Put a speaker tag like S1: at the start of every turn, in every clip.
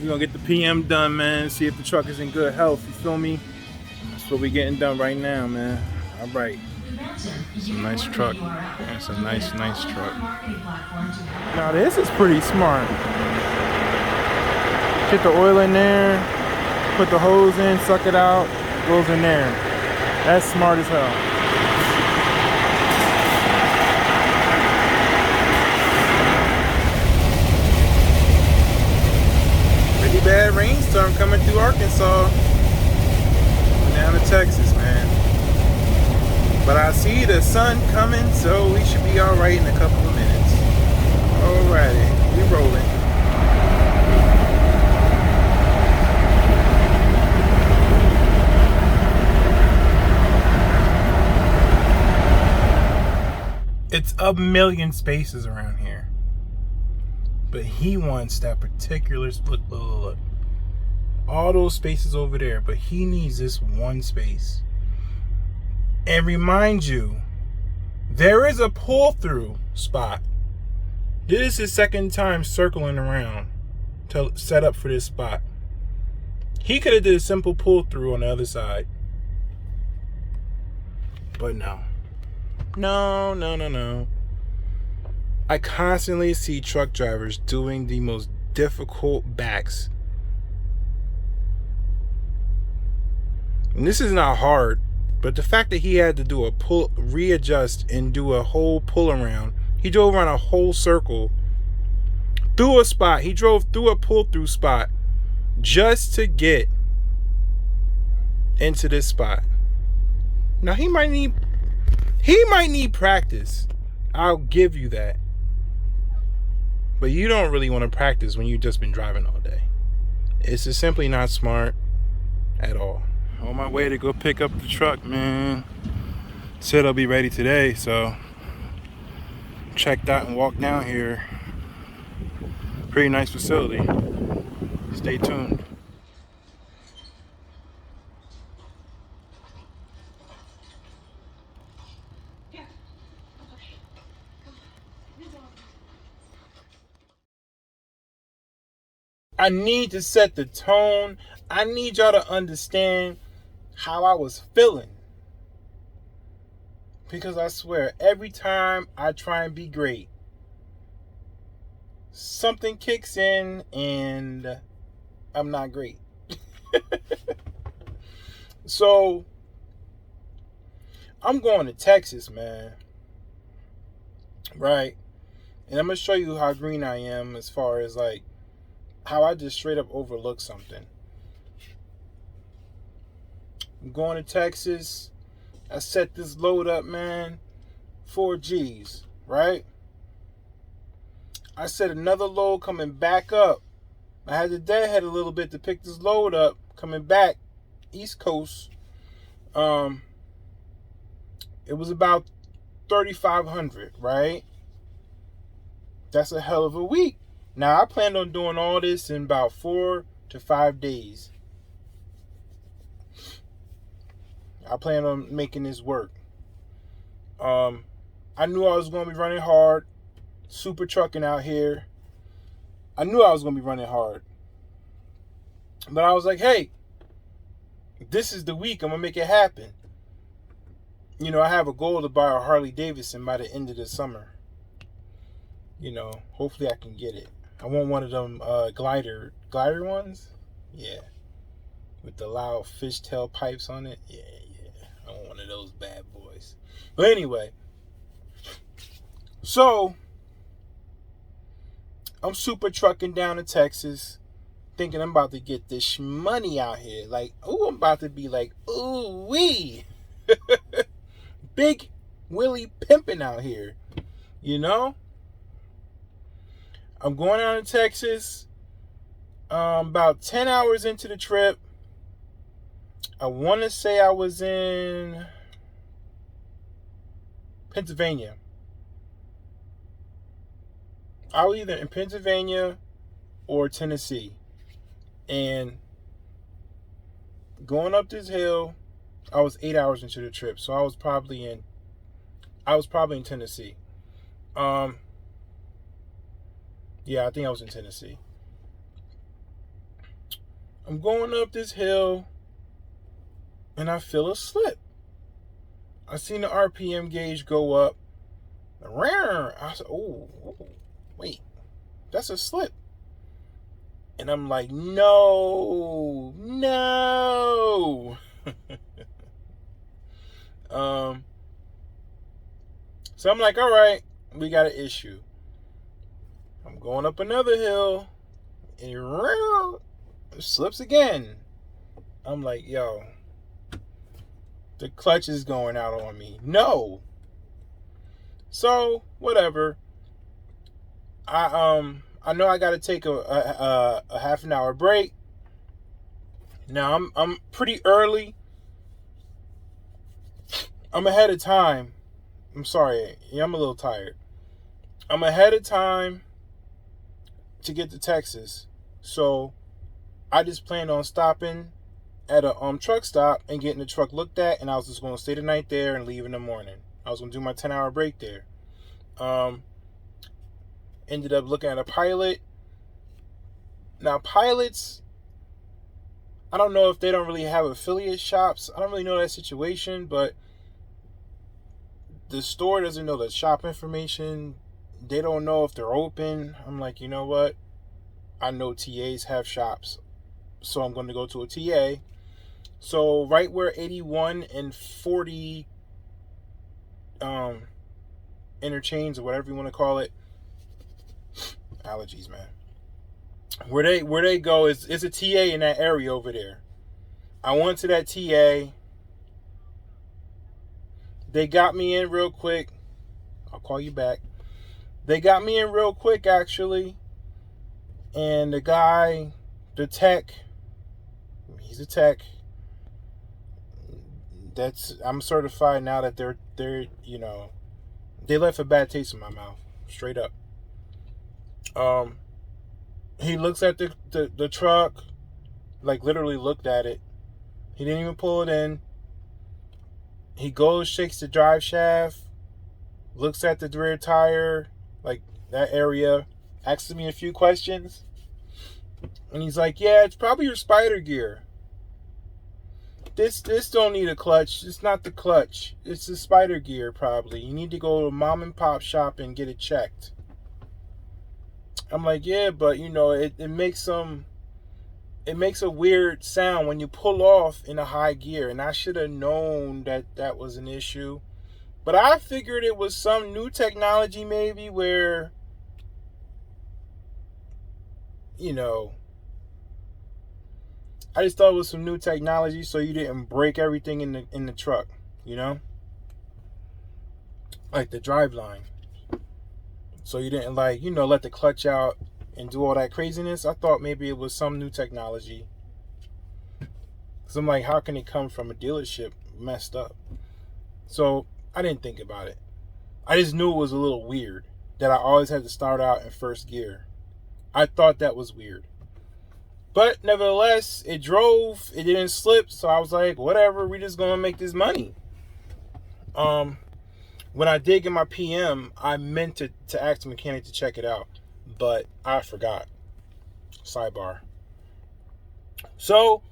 S1: We're gonna get the PM done, man. See if the truck is in good health. You feel me? That's what we're getting done right now, man. All right. It's a nice truck. Yeah, it's a nice truck. Now this is pretty smart. Get the oil in there, put the hose in, suck it out, goes in there. That's smart as hell. Pretty bad rainstorm coming through Arkansas. Down to Texas, man. But I see the sun coming, so we should be alright in a couple of minutes. Alrighty, we rolling. It's a million spaces around here. But he wants that particular, look. All those spaces over there, but he needs this one space. And remind you, there is a pull-through spot. This is his second time circling around to set up for this spot. He could have did a simple pull-through on the other side. But no. No. I constantly see truck drivers doing the most difficult backs. And this is not hard. But the fact that he had to do a readjust and do a whole pull around, he drove around a whole circle through a spot. He drove through a pull through spot just to get into this spot. Now he might need practice. I'll give you that. But you don't really want to practice when you've just been driving all day. It's just simply not smart at all. On my way to go pick up the truck, man. Said I'll be ready today, so checked out and walked down here. Pretty nice facility. Stay tuned. I need to set the tone. I need y'all to understand how I was feeling. Because I swear, every time I try and be great, something kicks in and I'm not great. So, I'm going to Texas, man. Right? And I'm going to show you how green I am as far as like how I just straight up overlook something. I'm going to Texas. I set this load up, man. 4 G's, right? I set another load coming back up. I had to deadhead a little bit to pick this load up coming back East Coast. It was about 3,500, right? That's a hell of a week. Now, I planned on doing all this in about 4 to 5 days. I plan on making this work. I knew I was going to be running hard. Super trucking out here. I knew I was going to be running hard. But I was like, hey, this is the week. I'm going to make it happen. You know, I have a goal to buy a Harley Davidson by the end of the summer. You know, hopefully I can get it. I want one of them glider ones. Yeah. With the loud fishtail pipes on it. Yeah. I want one of those bad boys. But anyway. So, I'm super trucking down to Texas. Thinking I'm about to get this money out here. Like, ooh, I'm about to be like, ooh wee. Big Willie pimping out here. You know? I'm going down to Texas. About 10 hours into the trip. I want to say I was in Pennsylvania. I was either in Pennsylvania or Tennessee. And going up this hill, I was 8 hours into the trip. So I was probably in Tennessee. Yeah, I think I was in Tennessee. I'm going up this hill and I feel a slip. I seen the RPM gauge go up. I said, oh, wait, that's a slip. And I'm like, no. So I'm like, all right, we got an issue. I'm going up another hill and it slips again. I'm like, yo, the clutch is going out on me. No. So whatever. I know I got to take a half an hour break. Now I'm pretty early. I'm ahead of time. I'm sorry. Yeah, I'm a little tired. I'm ahead of time to get to Texas. So I just planned on stopping at a truck stop and getting the truck looked at, and I was just going to stay the night there and leave in the morning. I was going to do my 10-hour break there. Ended up looking at a Pilot. Now, Pilots, I don't know if they don't really have affiliate shops. I don't really know that situation, but the store doesn't know the shop information. They don't know if they're open. I'm like, you know what? I know TAs have shops, so I'm going to go to a TA. So right where 81 and 40 interchange, or whatever you want to call it, allergies, man. Where they go is a TA in that area over there. I went to that TA. They got me in real quick. I'll call you back. They got me in real quick, actually. And the guy, the tech, he's a tech. I'm certified now that they're they left a bad taste in my mouth, straight up. He looks at the truck, like literally looked at it. He didn't even pull it in. He goes, shakes the drive shaft, looks at the rear tire, like that area, asks me a few questions. And he's like, yeah, it's probably your spider gear. This don't need a clutch. It's not the clutch. It's the spider gear, probably. You need to go to a mom and pop shop and get it checked. I'm like, yeah, but it makes a weird sound when you pull off in a high gear, and I should have known that was an issue. But I figured it was some new technology maybe where I just thought it was some new technology so you didn't break everything in the truck, like the driveline. So you didn't let the clutch out and do all that craziness. I thought maybe it was some new technology. Because I'm like, how can it come from a dealership messed up? So I didn't think about it. I just knew it was a little weird that I always had to start out in first gear. I thought that was weird. But nevertheless, it drove. It didn't slip. So I was like, whatever. We're just going to make this money. When I did get my PM, I meant to ask the mechanic to check it out, but I forgot. Sidebar. So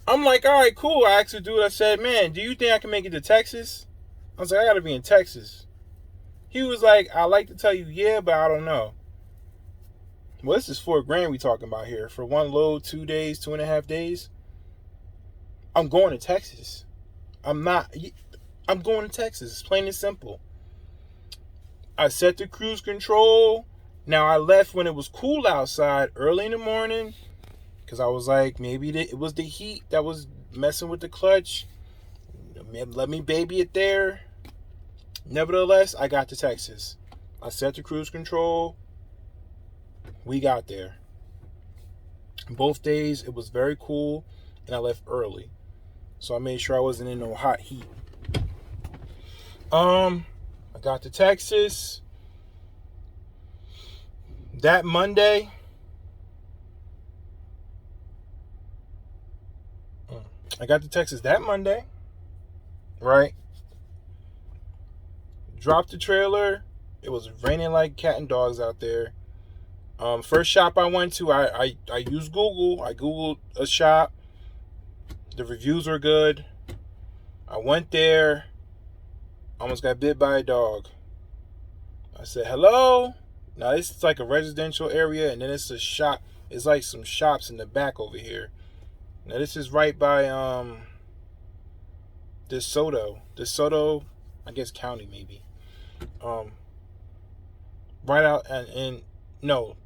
S1: I'm like, all right, cool. I asked the dude, I said, man, do you think I can make it to Texas? I was like, I got to be in Texas. He was like, I like to tell you, yeah, but I don't know. Well, this is $4,000 we talking about here. For one load, 2 days, 2.5 days. I'm going to Texas. I'm going to Texas. It's plain and simple. I set the cruise control. Now, I left when it was cool outside early in the morning because I was like, maybe it was the heat that was messing with the clutch. Let me baby it there. Nevertheless, I got to Texas. I set the cruise control. We got there. Both days, it was very cool, and I left early. So I made sure I wasn't in no hot heat. I got to Texas that Monday. Right? Dropped the trailer. It was raining like cat and dogs out there. First shop I went to, I used Google. I Googled a shop. The reviews were good. I went there. Almost got bit by a dog. I said, hello? Now, this is like a residential area, and then it's a shop. It's like some shops in the back over here. Now, this is right by DeSoto, I guess county maybe. Right out and no.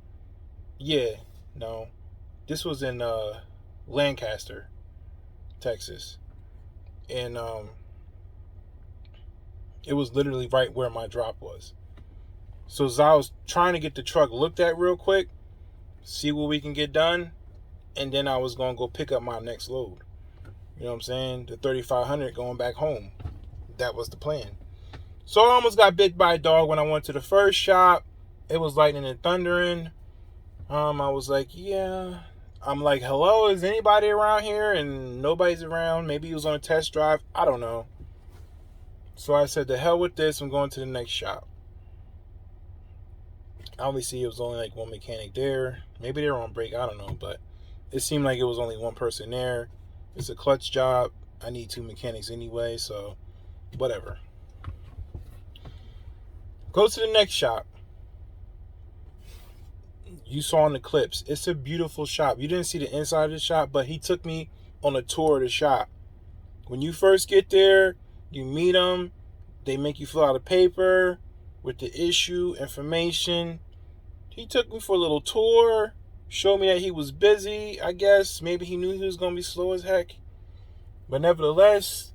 S1: Yeah, no. This was in Lancaster, Texas. And it was literally right where my drop was. So as I was trying to get the truck looked at real quick, see what we can get done, and then I was going to go pick up my next load. You know what I'm saying? The 3500 going back home. That was the plan. So I almost got bit by a dog when I went to the first shop. It was lightning and thundering. I was like, yeah. I'm like, hello, is anybody around here? And nobody's around. Maybe he was on a test drive. I don't know. So I said, the hell with this. I'm going to the next shop. Obviously, it was only like one mechanic there. Maybe they were on break. I don't know. But it seemed like it was only one person there. It's a clutch job. I need 2 mechanics anyway. So whatever. Go to the next shop. You saw in the clips. It's a beautiful shop. You didn't see the inside of the shop, but he took me on a tour of the shop. When you first get there, you meet them. They make you fill out a paper with the issue, information. He took me for a little tour, showed me that he was busy, I guess. Maybe he knew he was going to be slow as heck. But nevertheless,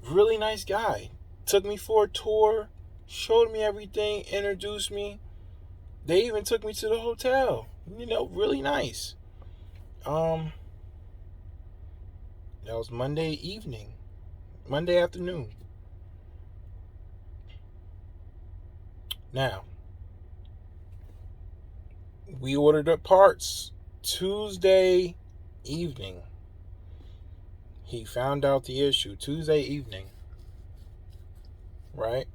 S1: really nice guy. Took me for a tour, showed me everything, introduced me. They even took me to the hotel. You know, really nice. That was Monday afternoon. Now, we ordered the parts Tuesday evening. He found out the issue Tuesday evening. Right?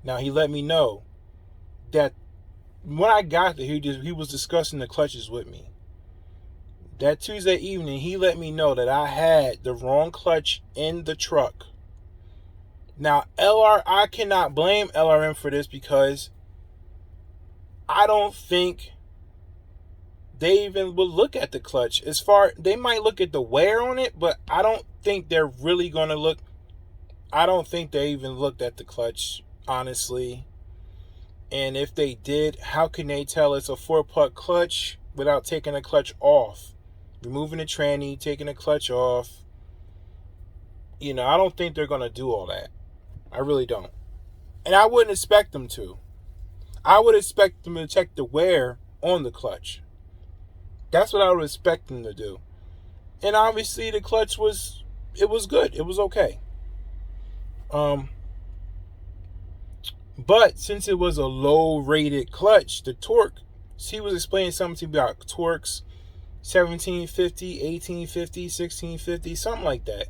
S1: Now, he let me know that when I got there, he was discussing the clutches with me. That Tuesday evening, he let me know that I had the wrong clutch in the truck. Now, I cannot blame LRM for this because I don't think they even will look at the clutch. They might look at the wear on it, but I don't think they're really going to look. I don't think they even looked at the clutch, honestly. And if they did, how can they tell it's a 4-putt clutch without taking the clutch off? Removing the tranny, taking the clutch off. You know, I don't think they're going to do all that. I really don't. And I wouldn't expect them to. I would expect them to check the wear on the clutch. That's what I would expect them to do. And obviously the clutch was good. It was okay. But since it was a low-rated clutch, the torque, he was explaining something to me about torques, 1750, 1850, 1650, something like that.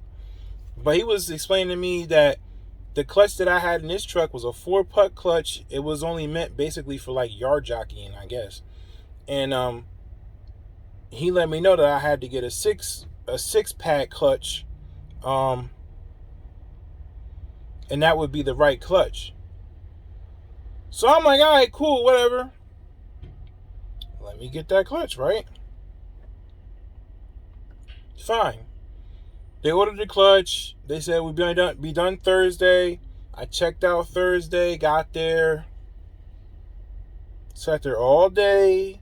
S1: But he was explaining to me that the clutch that I had in this truck was a 4-putt clutch. It was only meant basically for like yard jockeying, I guess. And he let me know that I had to get a 6-pad clutch, and that would be the right clutch. So I'm like, all right, cool, whatever. Let me get that clutch, right? Fine. They ordered the clutch. They said we'd be done Thursday. I checked out Thursday, got there, sat there all day.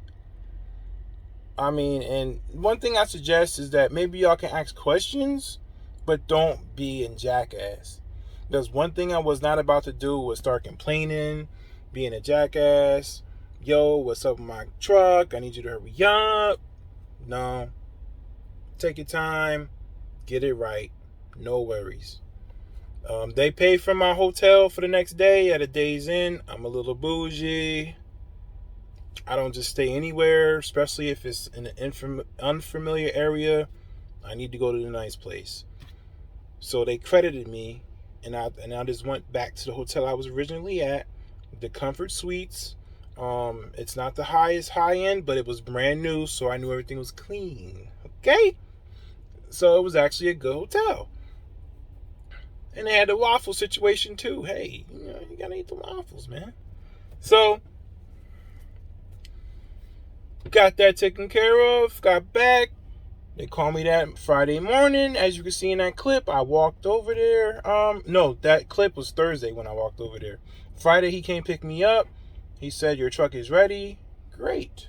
S1: I mean, and one thing I suggest is that maybe y'all can ask questions, but don't be a jackass. Because one thing I was not about to do was start complaining, being a jackass. Yo, what's up with my truck? I need you to hurry up. No. Take your time. Get it right. No worries. They paid for my hotel for the next day at a Days Inn. I'm a little bougie. I don't just stay anywhere, especially if it's in an unfamiliar area. I need to go to the nice place. So they credited me, and I just went back to the hotel I was originally at, the Comfort Suites. It's not the highest high end, but it was brand new, so I knew everything was clean. Okay? So it was actually a good hotel. And they had the waffle situation too. Hey, you gotta eat the waffles, man. So got that taken care of, got back. They called me that Friday morning. As you can see in that clip, I walked over there. No, that clip was Thursday when I walked over there. Friday, he came pick me up. He said, your truck is ready. Great.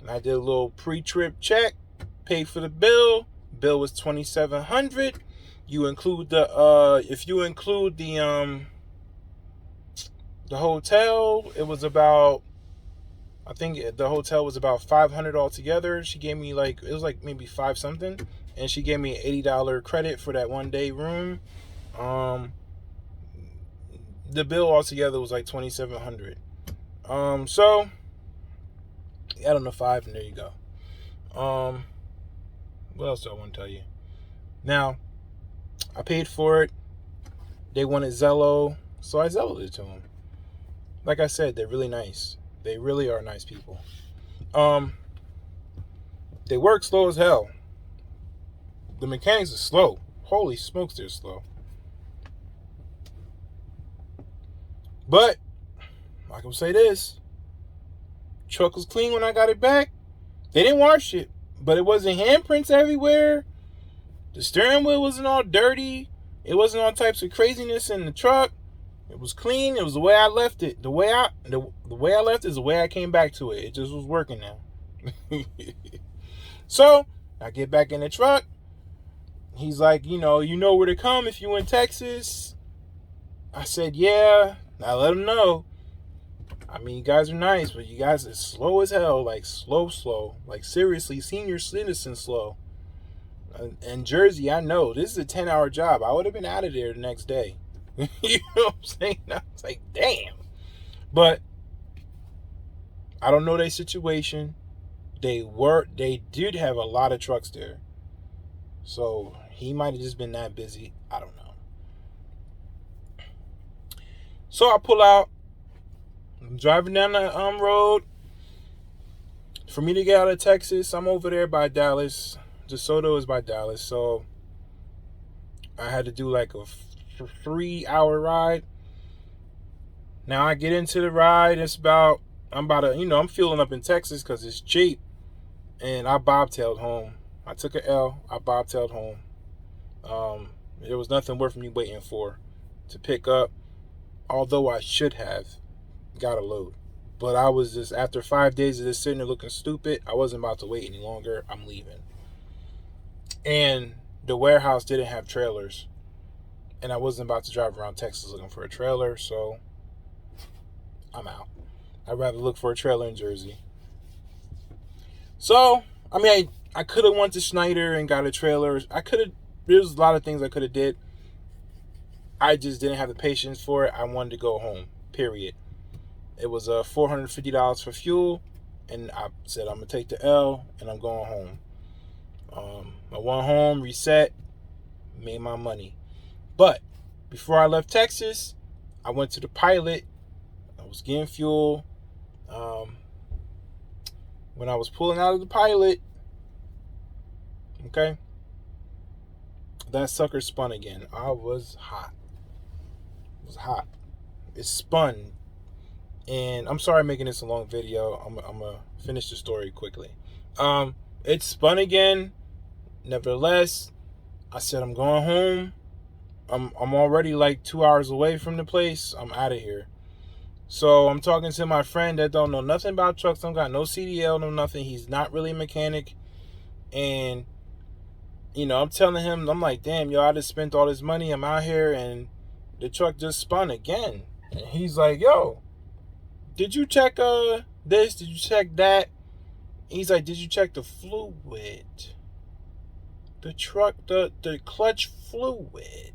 S1: And I did a little pre-trip check, paid for the bill. Bill was $2,700. You include the if you include the hotel, it was about, I think the hotel was about $500 altogether. She gave me it was maybe $5 something, and she gave me an $80 credit for that 1 day room. The bill altogether was like $2,700. So add on the 5, and there you go. What else do I want to tell you? Now, I paid for it. They wanted Zello, so I Zelloed it to them. Like I said, they're really nice. They really are nice people. They work slow as hell. The mechanics are slow. Holy smokes, they're slow. But I can say this: truck was clean when I got it back. They didn't wash it, but it wasn't handprints everywhere. The steering wheel wasn't all dirty. It wasn't all types of craziness in the truck. It was clean. It was the way I left it. The way I left it is the way I came back to it. It just was working now. So I get back in the truck. He's like, you know where to come if you in Texas. I said, yeah. I let him know. I mean, you guys are nice, but you guys are slow as hell. Like slow. Like seriously, senior citizen slow. In Jersey, I know this is a 10-hour job. I would have been out of there the next day. You know what I'm saying? I was like, damn. But I don't know their situation. They did have a lot of trucks there. So he might have just been that busy. I don't know. So I pull out. I'm driving down the road. For me to get out of Texas, I'm over there by Dallas. DeSoto is by Dallas. So I had to do like a 3-hour ride. Now I get into the ride. I'm fueling up in Texas because it's cheap. And I bobtailed home. I took an L. I bobtailed home. There was nothing worth me waiting for to pick up. Although I should have got a load. But I was just, after 5 days of just sitting there looking stupid, I wasn't about to wait any longer. I'm leaving. And the warehouse didn't have trailers. And I wasn't about to drive around Texas looking for a trailer, so I'm out. I'd rather look for a trailer in Jersey. So, I mean, I could have went to Schneider and got a trailer. There's a lot of things I could have did. I just didn't have the patience for it. I wanted to go home, period. It was $450 for fuel, and I said, I'm going to take the L, and I'm going home. I went home, reset, made my money. But before I left Texas, I went to the Pilot. I was getting fuel. When I was pulling out of the Pilot, okay, that sucker spun again. I was hot. It was hot. It spun. And I'm sorry I'm making this a long video. I'm going to finish the story quickly. It spun again. Nevertheless, I said, I'm going home. I'm already like 2 hours away from the place. I'm out of here. So I'm talking to my friend that don't know nothing about trucks. Don't got no CDL, no nothing. He's not really a mechanic. And, I'm telling him, I'm like, damn, yo, I just spent all this money. I'm out here and the truck just spun again. And he's like, yo, did you check this? Did you check that? He's like, did you check the fluid? The truck, the clutch fluid.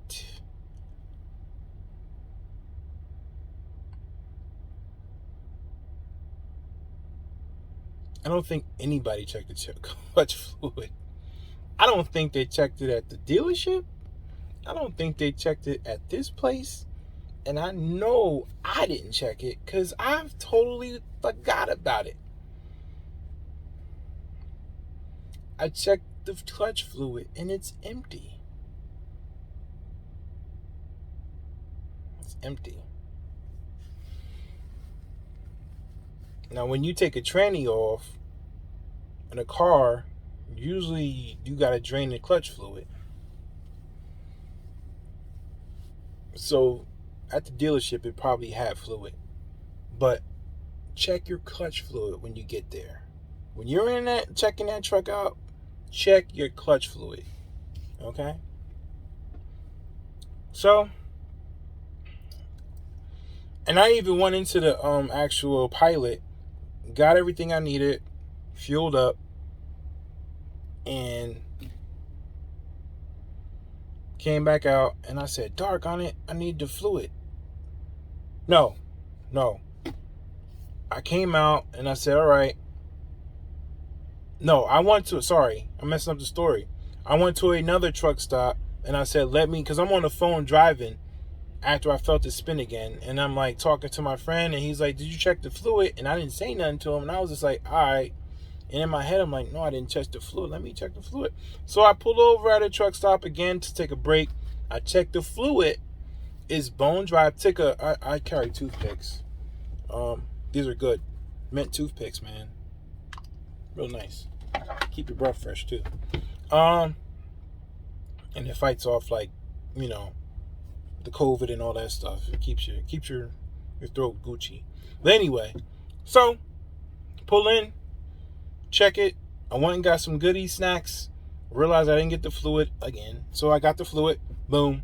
S1: I don't think anybody checked the clutch fluid. I don't think they checked it at the dealership. I don't think they checked it at this place. And I know I didn't check it because I've totally forgot about it. I checked the clutch fluid and it's empty. It's empty. Now, when you take a tranny off in a car, usually you got to drain the clutch fluid. So at the dealership, it probably had fluid. But check your clutch fluid when you get there. When you're in that, checking that truck out, check your clutch fluid. Okay? So, and I even went into the actual pilot, got everything I needed, fueled up, and came back out, and I said, "Dark on it, I need the fluid." No. I came out, and I said, all right. No, I messing up the story. I went to another truck stop, and I said, because I'm on the phone driving after I felt it spin again, and I'm like talking to my friend, and he's like, "Did you check the fluid?" And I didn't say nothing to him, and I was just like, all right. And in my head, I'm like, no, I didn't check the fluid. Let me check the fluid. So I pulled over at a truck stop again to take a break. I checked the fluid. It's bone dry. I carry toothpicks. These are good. Mint toothpicks, man. Real nice. Keep your breath fresh, too. And it fights off, like, the COVID and all that stuff. It keeps your throat Gucci. But anyway, so pull in. Check it. I went and got some goodie snacks. Realized I didn't get the fluid again. So I got the fluid. Boom.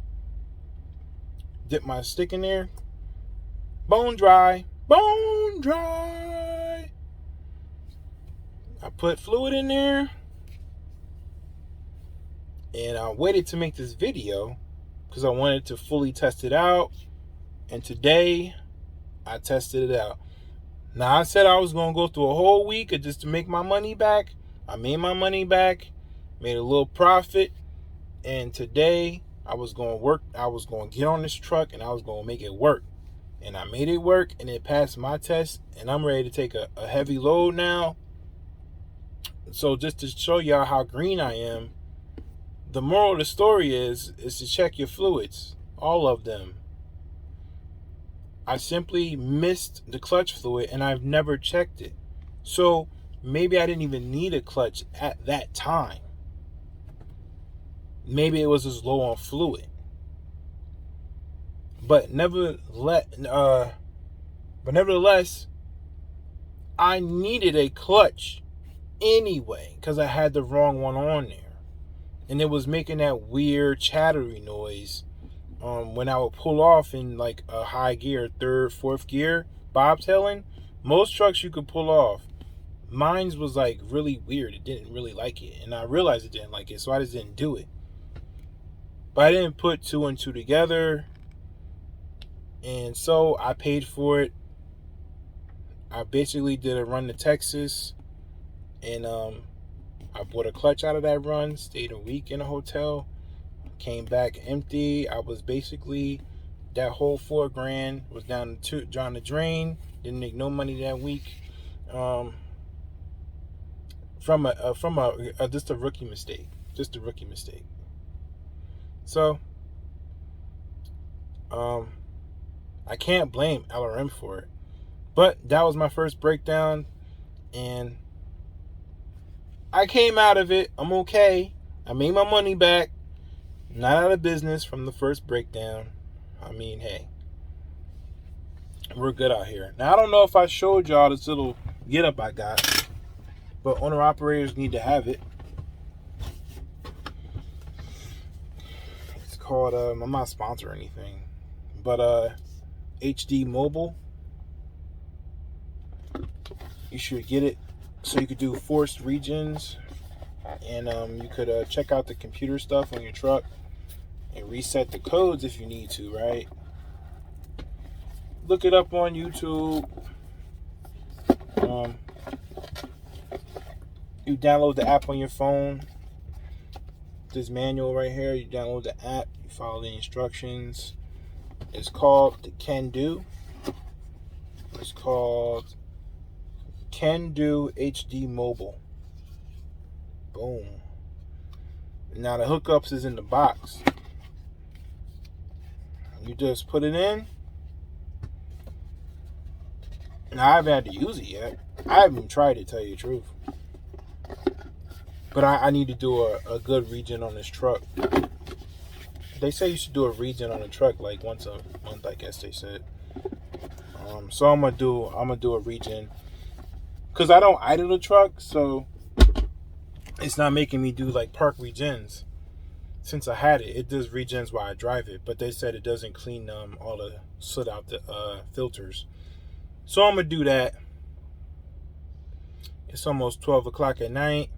S1: Dip my stick in there. Bone dry. Bone dry. I put fluid in there. And I waited to make this video because I wanted to fully test it out. And today, I tested it out. Now, I said I was going to go through a whole week just to make my money back. I made my money back, made a little profit, and today I was going to work. I was going to get on this truck, and I was going to make it work. And I made it work, and it passed my test, and I'm ready to take a heavy load now. So just to show y'all how green I am, the moral of the story is to check your fluids, all of them. I simply missed the clutch fluid, and I've never checked it. So maybe I didn't even need a clutch at that time. Maybe it was just low on fluid. But nevertheless, I needed a clutch anyway because I had the wrong one on there. And it was making that weird chattery noise. When I would pull off in like a high gear, third, fourth gear, bobtailing, most trucks you could pull off. Mine's was like really weird. It didn't really like it. And I realized it didn't like it, so I just didn't do it. But I didn't put two and two together. And so I paid for it. I basically did a run to Texas. And I bought a clutch out of that run, stayed a week in a hotel. Came back empty. I was basically, that whole $4,000 was down the drain. Didn't make no money that week. From just a rookie mistake. So, I can't blame LRM for it. But that was my first breakdown, and I came out of it. I'm okay. I made my money back. Not out of business from the first breakdown. I mean, hey, we're good out here. Now, I don't know if I showed y'all this little get-up I got, but owner-operators need to have it. It's called, I'm not sponsored or anything, but HD Mobile. You should get it so you could do forced regions, and you could check out the computer stuff on your truck and reset the codes if you need to, right? Look it up on YouTube. You download the app on your phone. This manual right here, you download the app, you follow the instructions, It's called the Can Do. It's called Can Do HD Mobile. Boom. Now the hookups is in the box. You just put it in. Now I haven't had to use it yet. I haven't even tried it, to tell you the truth. But I need to do a good regen on this truck. They say you should do a regen on a truck like once a month, I guess they said. So I'm gonna do a regen, cause I don't idle the truck, so it's not making me do like park regens. Since I had it, it does regens while I drive it, but they said it doesn't clean all the soot out the filters. So I'm gonna do that. It's almost 12 o'clock at night.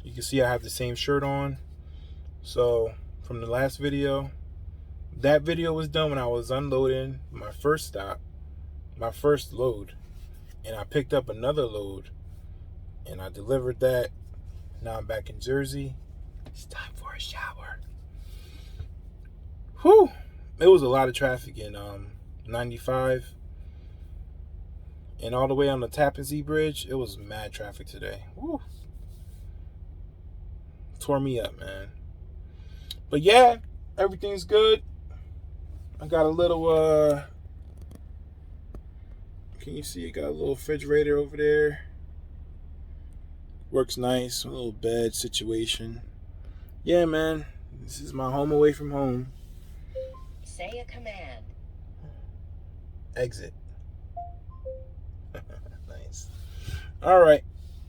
S1: You can see I have the same shirt on. So from the last video, that video was done when I was unloading my first stop, my first load, and I picked up another load and I delivered that. Now I'm back in Jersey. It's time for a shower. Whew. It was a lot of traffic in 95 and all the way on the Tappan Zee Bridge. It was mad traffic today. Whew. Tore me up, man. But yeah, everything's good. I got a little can you see? I got a little refrigerator over there. Works nice. A little bed situation. Yeah, man. This is my home away from home.
S2: Say a command.
S1: Exit. Nice. All right.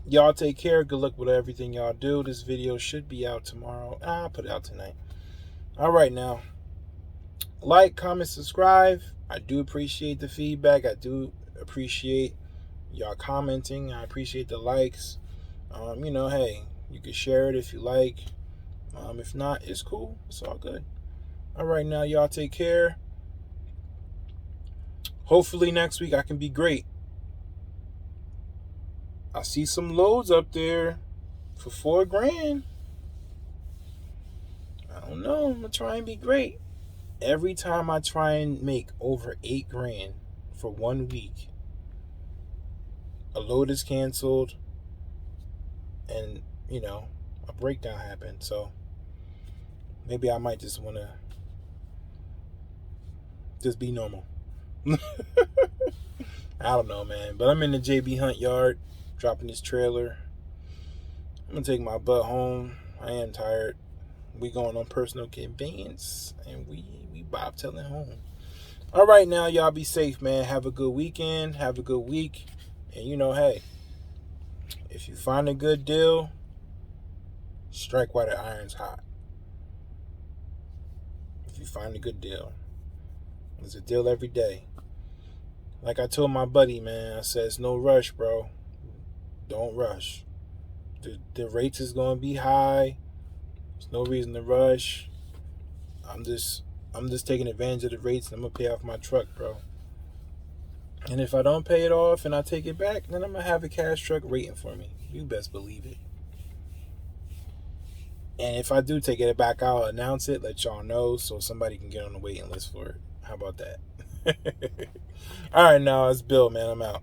S1: Y'all take care. Good luck with everything y'all do. This video should be out tomorrow. I'll put it out tonight. All right, now. Like, comment, subscribe. I do appreciate the feedback. I do appreciate y'all commenting. I appreciate the likes. Hey, you can share it if you like. If not, it's cool. It's all good. All right, now, y'all take care. Hopefully next week I can be great. I see some loads up there for $4,000. I don't know. I'm going to try and be great. Every time I try and make over $8,000 for 1 week, a load is canceled and, a breakdown happened. So maybe I might just want to just be normal. I don't know, man. But I'm in the JB Hunt yard, dropping this trailer. I'm going to take my butt home. I am tired. We going on personal convenience, and we bobtailing home. All right, now, y'all be safe, man. Have a good weekend. Have a good week. And, hey, if you find a good deal, strike while the iron's hot. If you find a good deal. There's a deal every day. Like I told my buddy, man, I said, it's no rush, bro. Don't rush. The rates is going to be high. There's no reason to rush. I'm just taking advantage of the rates, and I'm going to pay off my truck, bro. And if I don't pay it off and I take it back, then I'm going to have a cash truck waiting for me. You best believe it. And if I do take it back, I'll announce it, let y'all know, so somebody can get on the waiting list for it. How about that? All right, now it's Bill, man. I'm out.